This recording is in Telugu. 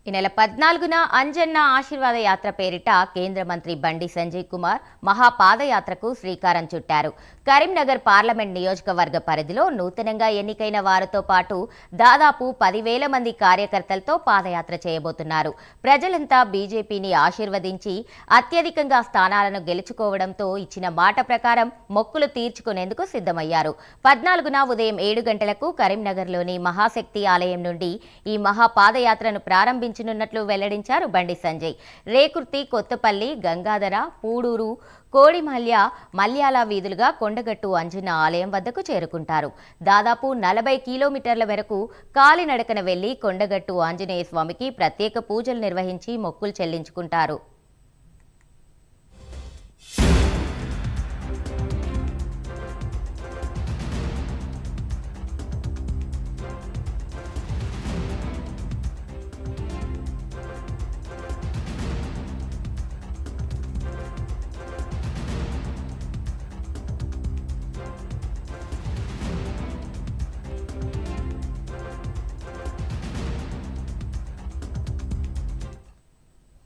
ఈ నెల 14న అంజన్న ఆశీర్వాద యాత్ర పేరిట కేంద్ర మంత్రి బండి సంజయ్ కుమార్ మహాపాదయాత్రకు శ్రీకారం చుట్టారు. కరీంనగర్ పార్లమెంట్ నియోజకవర్గ పరిధిలో నూతనంగా ఎన్నికైన వారితో పాటు దాదాపు 10,000 మంది కార్యకర్తలతో పాదయాత్ర చేయబోతున్నారు. ప్రజలంతా బీజేపీని ఆశీర్వదించి అత్యధికంగా స్థానాలను గెలుచుకోవడంతో ఇచ్చిన మాట ప్రకారం మొక్కులు తీర్చుకునేందుకు సిద్ధమయ్యారు. 14న ఉదయం 7 గంటలకు కరీంనగర్లోని మహాశక్తి ఆలయం నుండి ఈ మహాపాదయాత్రను ప్రారంభించనున్నట్లు వెల్లడించారు బండి సంజయ్. రేకుర్తి, కొత్తపల్లి, గంగాధర, పూడూరు, కోడిమల్య, మల్యాల వీధులుగా కొండగట్టు అంజన్న ఆలయం వద్దకు చేరుకుంటారు. దాదాపు 40 కిలోమీటర్ల వరకు కాలినడకన వెళ్లి కొండగట్టు ఆంజనేయ స్వామికి ప్రత్యేక పూజలు నిర్వహించి మొక్కులు చెల్లించుకుంటారు.